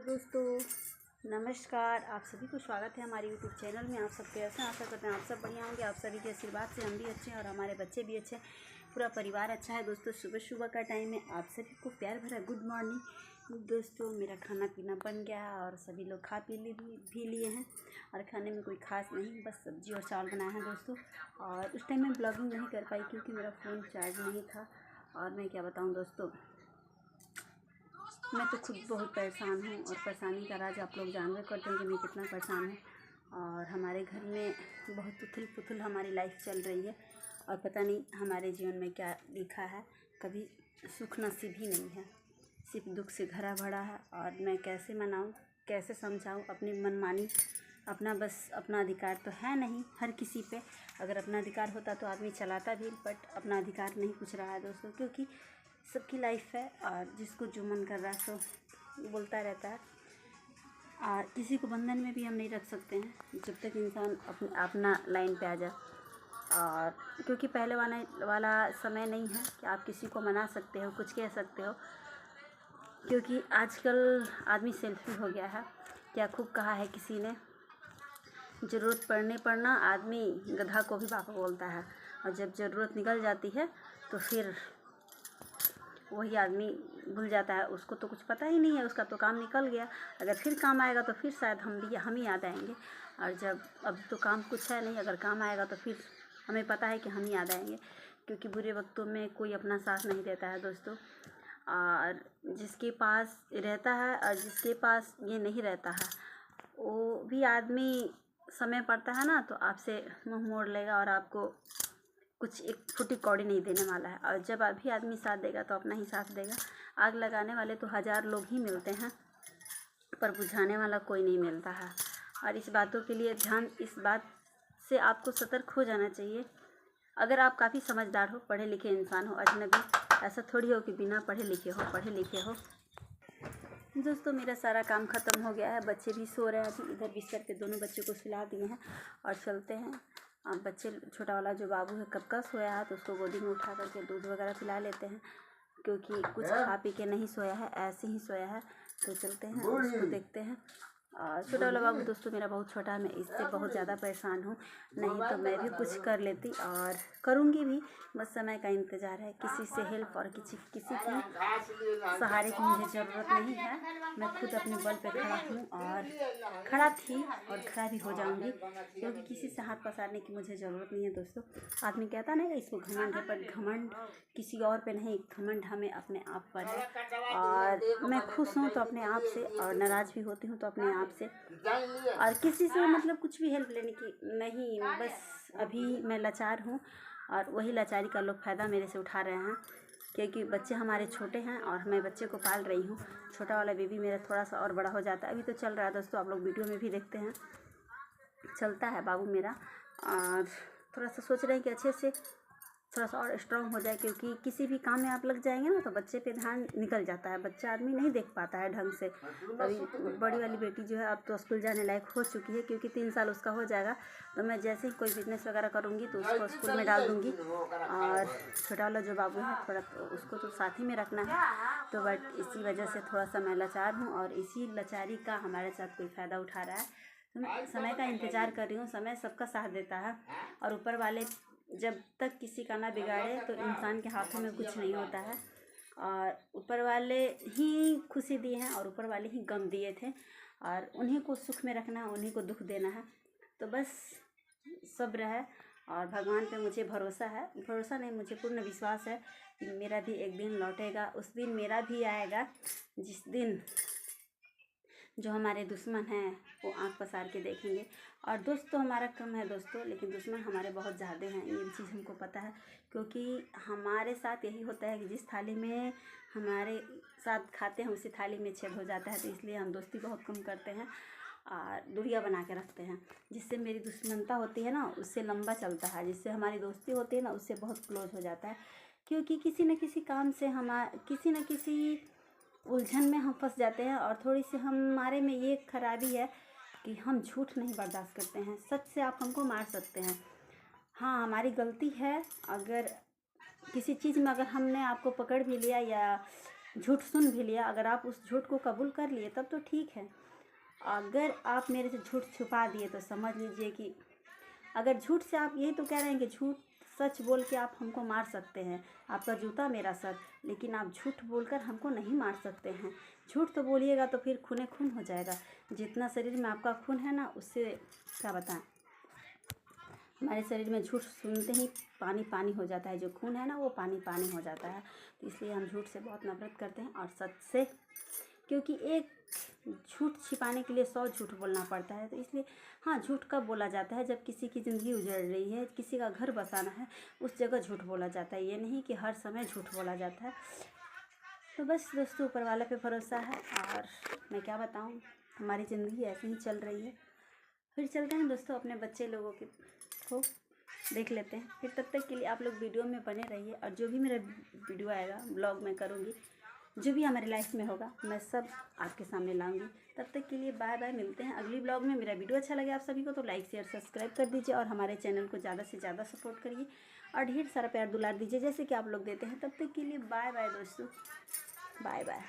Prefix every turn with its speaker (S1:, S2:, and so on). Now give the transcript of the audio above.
S1: दोस्तों नमस्कार, आप सभी को स्वागत है हमारे यूट्यूब चैनल में। आप सब कैसे हैं? आशा करते हैं आप सब बढ़िया होंगे। आप सभी के आशीर्वाद से हम भी अच्छे हैं और हमारे बच्चे भी अच्छे हैं, पूरा परिवार अच्छा है। दोस्तों सुबह सुबह का टाइम है, आप सभी को प्यार भरा गुड मॉर्निंग। दोस्तों मेरा खाना पीना बन गया है और सभी लोग खा पी भी लिए हैं और खाने में कोई ख़ास नहीं, बस सब्ज़ी और चावल बनाए हैं दोस्तों। और उस टाइम मैं ब्लॉगिंग नहीं कर पाई क्योंकि मेरा फ़ोन चार्ज नहीं था। और मैं क्या बताऊँ दोस्तों, मैं तो खुद बहुत परेशान हूँ और परेशानी का राज आप लोग जानते करते हैं कि मैं कितना परेशान हूँ। और हमारे घर में बहुत उथल पुथल हमारी लाइफ चल रही है और पता नहीं हमारे जीवन में क्या लिखा है, कभी सुख नसीब ही नहीं है, सिर्फ दुख से भरा भरा है। और मैं कैसे मनाऊँ, कैसे समझाऊँ अपनी मनमानी। अपना अधिकार तो है नहीं हर किसी पे, अगर अपना अधिकार होता तो आदमी चलाता भी, बट अपना अधिकार नहीं पूछ रहा है दोस्तों, क्योंकि सबकी लाइफ है और जिसको जो मन कर रहा है सो बोलता रहता है। और किसी को बंधन में भी हम नहीं रख सकते हैं जब तक इंसान अपना लाइन पे आ जाए। और क्योंकि पहले वाला समय नहीं है कि आप किसी को मना सकते हो, कुछ कह सकते हो, क्योंकि आजकल आदमी सेल्फी हो गया है। क्या खूब कहा है किसी ने, ज़रूरत पड़ने पर ना आदमी गधा को भी बाप बोलता है, और जब ज़रूरत निकल जाती है तो फिर वही आदमी भूल जाता है, उसको तो कुछ पता ही नहीं है, उसका तो काम निकल गया। अगर फिर काम आएगा तो फिर शायद हम ही याद आएंगे। और जब अब तो काम कुछ है नहीं, अगर काम आएगा तो फिर हमें पता है कि हम ही याद आएंगे, क्योंकि बुरे वक्तों में कोई अपना साथ नहीं देता है दोस्तों। और जिसके पास रहता है और जिसके पास ये नहीं रहता है, वो भी आदमी समय पड़ता है ना तो आपसे मुँह मोड़ लेगा और आपको कुछ एक फुटी कौड़ी नहीं देने वाला है। और जब अभी आदमी साथ देगा तो अपना ही साथ देगा। आग लगाने वाले तो 1000 लोग ही मिलते हैं, पर बुझाने वाला कोई नहीं मिलता है। और इस बातों के लिए इस बात से आपको सतर्क हो जाना चाहिए। अगर आप काफ़ी समझदार हो, पढ़े लिखे इंसान हो, अजनबी, ऐसा थोड़ी हो कि बिना पढ़े लिखे हो। दोस्तों मेरा सारा काम ख़त्म हो गया है, बच्चे भी सो रहे हैं। अभी इधर बिस्तर पे दोनों बच्चों को सुला दिए हैं और चलते हैं। बच्चे छोटा वाला जो बाबू है कब का सोया है, तो उसको गोदी में उठा करके दूध वगैरह पिला लेते हैं, क्योंकि कुछ खा पी के नहीं सोया है, ऐसे ही सोया है। तो चलते हैं उसको देखते हैं। और छोटा वाला बाबू दोस्तों मेरा बहुत छोटा है, मैं इससे बहुत ज़्यादा परेशान हूँ, नहीं तो मैं भी कुछ कर लेती और करूँगी भी। बस समय का इंतज़ार है, किसी से हेल्प और किसी की सहारे की मुझे ज़रूरत नहीं है। मैं खुद अपने बल पे खड़ा हूँ और खड़ा थी और खड़ा भी हो जाऊँगी, क्योंकि किसी से हाथ पसारने की मुझे ज़रूरत नहीं है दोस्तों। आदमी कहता ना इसको घमंड है, पर घमंड किसी और पे नहीं, घमंड हमें अपने आप पर है। और मैं खुश हूँ तो अपने आप से, और नाराज़ भी होती हूँ तो अपने आप से, और किसी से मतलब कुछ भी हेल्प लेने की नहीं। बस अभी मैं लाचार हूँ और वही लाचारी का लोग फ़ायदा मेरे से उठा रहे हैं, क्योंकि बच्चे हमारे छोटे हैं और मैं बच्चे को पाल रही हूँ। छोटा वाला बेबी मेरा थोड़ा सा और बड़ा हो जाता है, अभी तो चल रहा है दोस्तों, आप लोग वीडियो में भी देखते हैं, चलता है बाबू मेरा। और थोड़ा सा सोच रहे हैं कि अच्छे से थोड़ा सा और स्ट्रॉन्ग हो जाए, क्योंकि किसी भी काम में आप लग जाएंगे ना तो बच्चे पे ध्यान निकल जाता है, बच्चा आदमी नहीं देख पाता है ढंग से। अभी बड़ी वाली बेटी जो है अब तो स्कूल जाने लायक हो चुकी है, क्योंकि 3 साल उसका हो जाएगा तो मैं जैसे ही कोई बिजनेस वगैरह करूँगी तो उसको स्कूल में डाल दूँगी। और छोटा वाला जो बाबू है थोड़ा तो उसको तो साथ ही में रखना है, तो बट इसी वजह से थोड़ा सा मैं लाचार हूँ और इसी लाचारी का हमारे साथ कोई फ़ायदा उठा रहा है। तो मैं समय का इंतज़ार कर रही हूँ, समय सबका साथ देता है, और ऊपर वाले जब तक किसी का ना बिगाड़े तो इंसान के हाथों में कुछ नहीं होता है। और ऊपर वाले ही खुशी दिए हैं और ऊपर वाले ही गम दिए थे, और उन्हीं को सुख में रखना है, उन्हीं को दुख देना है। तो बस सब्र है और भगवान पे मुझे भरोसा नहीं, मुझे पूर्ण विश्वास है कि मेरा भी एक दिन लौटेगा। उस दिन मेरा भी आएगा जिस दिन जो हमारे दुश्मन हैं वो आँख पसार के देखेंगे। और दोस्त तो हमारा कम है दोस्तों, लेकिन दुश्मन हमारे बहुत ज़्यादा हैं, ये भी चीज़ हमको पता है, क्योंकि हमारे साथ यही होता है कि जिस थाली में हमारे साथ खाते हैं उसी थाली में छेद हो जाता है। तो इसलिए हम दोस्ती बहुत कम करते हैं और दूरियां बना के रखते हैं। जिससे मेरी दुश्मनता होती है ना उससे लंबा चलता है, जिससे हमारी दोस्ती होती है ना उससे बहुत क्लोज हो जाता है, क्योंकि किसी न किसी काम से किसी न किसी उलझन में हम फंस जाते हैं। और थोड़ी सी हमारे में ये खराबी है कि हम झूठ नहीं बर्दाश्त करते हैं। सच से आप हमको मार सकते हैं, हाँ हमारी गलती है, अगर किसी चीज़ में अगर हमने आपको पकड़ भी लिया या झूठ सुन भी लिया, अगर आप उस झूठ को कबूल कर लिए तब तो ठीक है। अगर आप मेरे से झूठ छुपा दिए तो समझ लीजिए कि अगर झूठ से आप यही तो कह रहे हैं कि झूठ सच बोल के आप हमको मार सकते हैं, आपका जूता मेरा सर, लेकिन आप झूठ बोलकर हमको नहीं मार सकते हैं। झूठ तो बोलिएगा तो फिर खूने खून हो जाएगा। जितना शरीर में आपका खून है ना, उससे क्या बताएं, हमारे शरीर में झूठ सुनते ही पानी पानी हो जाता है। जो खून है ना वो पानी पानी हो जाता है। तो इसलिए हम झूठ से बहुत नफरत करते हैं और सच से, क्योंकि एक झूठ छिपाने के लिए 100 झूठ बोलना पड़ता है। तो इसलिए हाँ, झूठ कब बोला जाता है, जब किसी की ज़िंदगी उजड़ रही है, किसी का घर बसाना है, उस जगह झूठ बोला जाता है। ये नहीं कि हर समय झूठ बोला जाता है। तो बस दोस्तों, ऊपर वाला पे भरोसा है और मैं क्या बताऊँ, हमारी ज़िंदगी ऐसे ही चल रही है। फिर चलते हैं दोस्तों, अपने बच्चे लोगों को देख लेते हैं। फिर तब तक के लिए आप लोग वीडियो में बने रहिए, और जो भी मेरा वीडियो आएगा, ब्लॉग में करूँगी, जो भी हमारी लाइफ में होगा मैं सब आपके सामने लाऊंगी। तब तक के लिए बाय बाय, मिलते हैं अगली ब्लॉग में। मेरा वीडियो अच्छा लगे आप सभी को तो लाइक शेयर सब्सक्राइब कर दीजिए, और हमारे चैनल को ज़्यादा से ज़्यादा सपोर्ट करिए और ढेर सारा प्यार दुलार दीजिए जैसे कि आप लोग देते हैं। तब तक के लिए बाय बाय दोस्तों, बाय बाय।